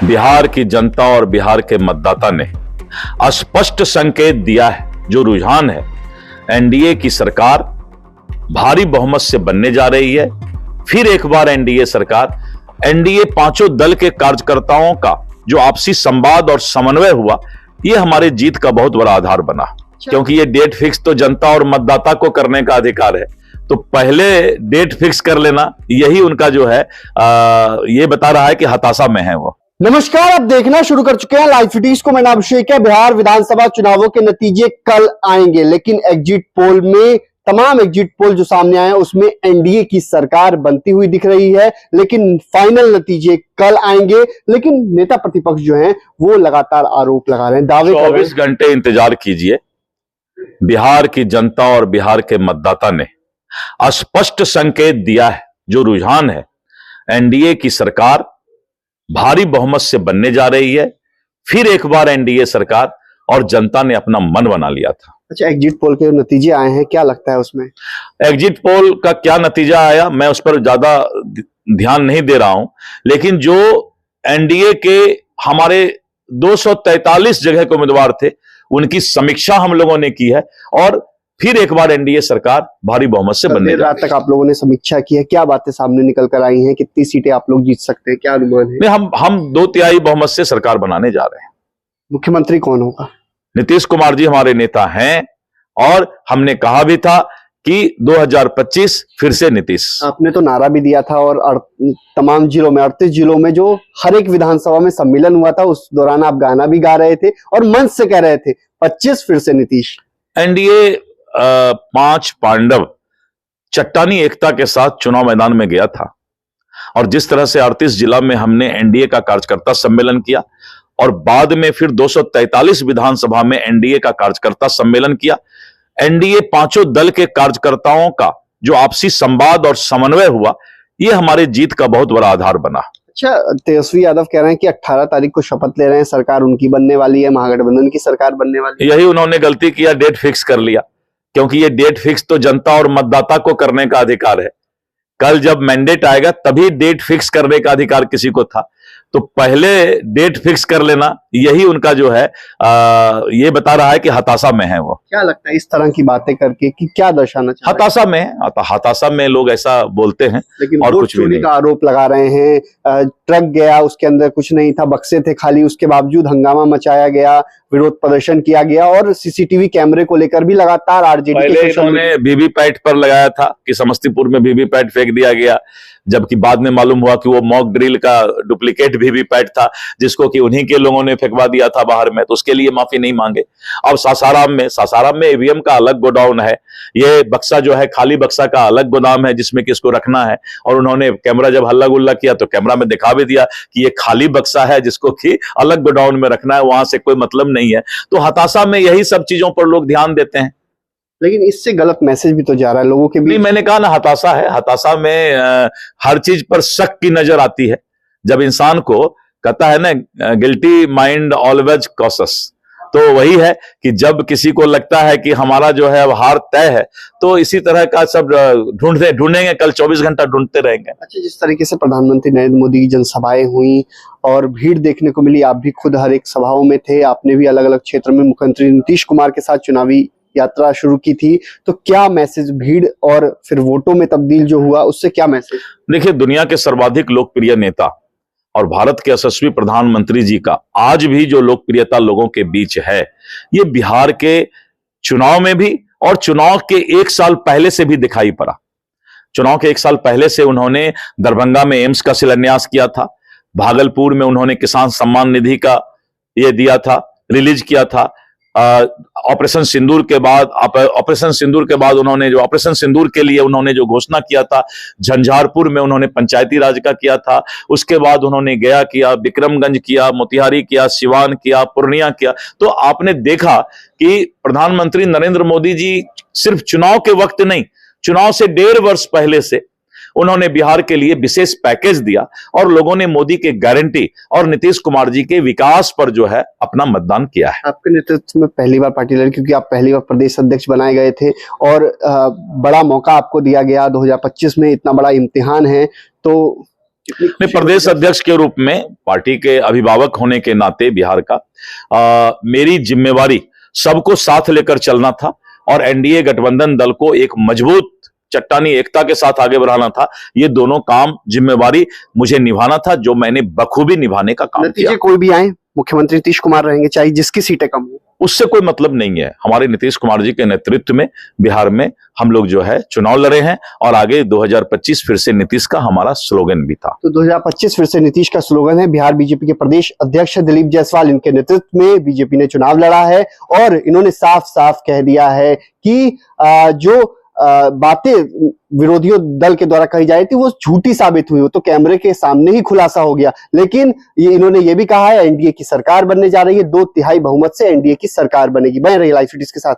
बिहार की जनता और बिहार के मतदाता ने स्पष्ट संकेत दिया है। जो रुझान है, एनडीए की सरकार भारी बहुमत से बनने जा रही है। फिर एक बार एनडीए सरकार, एनडीए पांचों दल के कार्यकर्ताओं का जो आपसी संवाद और समन्वय हुआ, यह हमारे जीत का बहुत बड़ा आधार बना। क्योंकि ये डेट फिक्स तो जनता और मतदाता को करने का अधिकार है, तो पहले डेट फिक्स कर लेना यही उनका जो है ये बता रहा है कि हताशा में है वो। नमस्कार, आप देखना शुरू कर चुके हैं लाइव फिटीज को। मेरा अभिषेक है। बिहार विधानसभा चुनावों के नतीजे कल आएंगे, लेकिन एग्जिट पोल में तमाम एग्जिट पोल जो सामने आए हैं उसमें एनडीए की सरकार बनती हुई दिख रही है, लेकिन फाइनल नतीजे कल आएंगे। लेकिन नेता प्रतिपक्ष जो हैं वो लगातार आरोप लगा रहे हैं, दावे कर रहे हैं। 24 घंटे इंतजार कीजिए। बिहार की जनता और बिहार के मतदाता ने स्पष्ट संकेत दिया है। जो रुझान है, एनडीए की सरकार भारी बहुमत से बनने जा रही है। फिर एक बार एनडीए सरकार, और जनता ने अपना मन बना लिया था। अच्छा, एग्जिट पोल के नतीजे आए हैं, क्या लगता है उसमें? एग्जिट पोल का क्या नतीजा आया, मैं उस पर ज्यादा ध्यान नहीं दे रहा हूं, लेकिन जो एनडीए के हमारे 243 जगह के उम्मीदवार थे, उनकी समीक्षा हम लोगों ने की है, और फिर एक बार एनडीए सरकार भारी बहुमत से बनने जा रही है। रात तक आप लोगों ने समीक्षा की है, क्या बातें सामने निकल कर आई हैं? कितनी सीटें आप लोग जीत सकते हैं, क्या अनुमान है? हम 2/3 बहुमत से सरकार बनाने जा रहे हैं। मुख्यमंत्री कौन होगा? नीतीश कुमार जी हमारे नेता हैं, और हमने कहा भी था कि 2025 फिर से नीतीश। आपने तो नारा भी दिया था, और तमाम जिलों में 38 जिलों में जो हर एक विधानसभा में सम्मेलन हुआ था, उस दौरान आप गाना भी गा रहे थे और मंच से कह रहे थे 25 फिर से नीतीश। एनडीए 5 पांडव चट्टानी एकता के साथ चुनाव मैदान में गया था, और जिस तरह से 38 जिला में हमने एनडीए का कार्यकर्ता सम्मेलन किया, और बाद में फिर 243 विधानसभा में एनडीए का कार्यकर्ता सम्मेलन किया। एनडीए पांचों दल के कार्यकर्ताओं का जो आपसी संवाद और समन्वय हुआ, यह हमारे जीत का बहुत बड़ा आधार बना। अच्छा, तेजस्वी यादव कह रहे हैं कि 18 तारीख को शपथ ले रहे हैं, सरकार उनकी बनने वाली है, महागठबंधन की सरकार बनने वाली है। यही उन्होंने गलती किया, डेट फिक्स कर लिया, क्योंकि ये डेट फिक्स तो जनता और मतदाता को करने का अधिकार है। कल जब मैंडेट आएगा तभी डेट फिक्स करने का अधिकार किसी को था, तो पहले डेट फिक्स कर लेना यही उनका जो है ये बता रहा है कि हताशा में है वो। क्या लगता है इस तरह की बातें करके कि क्या दर्शाना चाहते हैं? हताशा में, हताशा में लोग ऐसा बोलते हैं, लेकिन और कुछ भी नहीं। का आरोप लगा रहे हैं। ट्रक गया, उसके अंदर कुछ नहीं था, बक्से थे खाली, उसके बावजूद हंगामा मचाया गया, विरोध प्रदर्शन किया गया, और सीसीटीवी कैमरे को लेकर भी लगातार आरजेडी पहले इन्होंने वीवीपैट पर लगाया था कि समस्तीपुर में वीवीपैट फेंक दिया गया, जबकि बाद में मालूम हुआ कि वो मॉक ड्रिल का डुप्लीकेट वीवीपैट था, जिसको कि उन्हीं के लोगों ने फेंकवा दिया था बाहर में, तो उसके लिए माफी नहीं मांगे। अब सासाराम में ईवीएम का अलग गोडाउन है, ये बक्सा जो है खाली बक्सा का अलग गोदाम है जिसमें कि इसको रखना है, और उन्होंने कैमरा जब हल्ला गुल्ला किया तो कैमरा में दिखा भी दिया कि ये खाली बक्सा है जिसको कि अलग गोडाउन में रखना है, वहां से कोई मतलब नहीं है। तो हताशा में यही सब चीजों पर लोग ध्यान देते हैं, लेकिन इससे गलत मैसेज भी तो जा रहा है लोगों के बीच। नहीं, मैंने कहा ना, हताशा है। हताशा में हर चीज पर शक की नजर आती है। जब इंसान को कहता है ना, गिल्टी माइंड ऑलवेज कॉशस, तो वही है कि जब किसी को लगता है कि हमारा जो है हार तय है, तो इसी तरह का सब ढूंढेंगे, कल 24 घंटा ढूंढते रहेंगे। अच्छा, जिस तरीके से प्रधानमंत्री नरेंद्र मोदी की जनसभाएं हुई और भीड़ देखने को मिली, आप भी खुद हर एक सभाओं में थे, आपने भी अलग अलग क्षेत्र में मुख्यमंत्री नीतीश कुमार के साथ चुनावी यात्रा शुरू की थी, तो क्या मैसेज भीड़ और फिर वोटों में तब्दील जो हुआ उससे क्या मैसेज? देखिए, दुनिया के सर्वाधिक लोकप्रिय नेता और भारत के यशस्वी प्रधानमंत्री जी का आज भी जो लोकप्रियता लोगों के बीच है, ये बिहार के चुनाव में भी और चुनाव के 1 साल पहले से भी दिखाई पड़ा। चुनाव के 1 साल पहले से उन्होंने दरभंगा में एम्स का शिलान्यास किया था, भागलपुर में उन्होंने किसान सम्मान निधि का ये दिया था, रिलीज किया था। ऑपरेशन सिंदूर के बाद उन्होंने जो ऑपरेशन सिंदूर के लिए उन्होंने जो घोषणा किया था, झंझारपुर में उन्होंने पंचायती राज का किया था। उसके बाद उन्होंने गया किया, विक्रमगंज किया, मोतिहारी किया, सिवान किया, पूर्णिया किया। तो आपने देखा कि प्रधानमंत्री नरेंद्र मोदी जी सिर्फ चुनाव के वक्त नहीं, चुनाव से 1.5 वर्ष पहले से उन्होंने बिहार के लिए विशेष पैकेज दिया, और लोगों ने मोदी के गारंटी और नीतीश कुमार जी के विकास पर जो है अपना मतदान किया है। आपके नेतृत्व में पहली बार पार्टी लड़ी, क्योंकि आप पहली बार प्रदेश अध्यक्ष बनाए गए थे, और बड़ा मौका आपको दिया गया 2025 में, इतना बड़ा इम्तिहान है, तो नहीं, प्रदेश अध्यक्ष के रूप में पार्टी के अभिभावक होने के नाते बिहार का मेरी जिम्मेवारी सबको साथ लेकर चलना था और एनडीए गठबंधन दल को एक मजबूत चट्टानी एकता के साथ आगे बढ़ाना था। ये दोनों काम जिम्मेवारी मुझे निभाना था, जो मैंने बखूबी निभाने का काम किया। नतीजे कोई भी आए, मुख्यमंत्री नीतीश कुमार रहेंगे, चाहे जिसकी सीटें कम हो, उससे कोई मतलब नहीं है। हमारे नीतीश कुमार जी के नेतृत्व में बिहार में हम लोग जो है चुनाव लड़े हैं और आगे 2025 फिर से नीतीश का हमारा स्लोगन भी था। तो 2025 फिर से नीतीश का स्लोगन है। बिहार बीजेपी के प्रदेश अध्यक्ष दिलीप जायसवाल, इनके नेतृत्व में बीजेपी ने चुनाव लड़ा है और इन्होंने साफ साफ कह दिया है कि जो बातें विरोधियों दल के द्वारा कही जाती वो झूठी साबित हुई, हो तो कैमरे के सामने ही खुलासा हो गया। लेकिन इन्होंने ये भी कहा है एनडीए की सरकार बनने जा रही है, 2/3 बहुमत से एनडीए की सरकार बनेगी। बने रहिए लाइव सिटीज के साथ।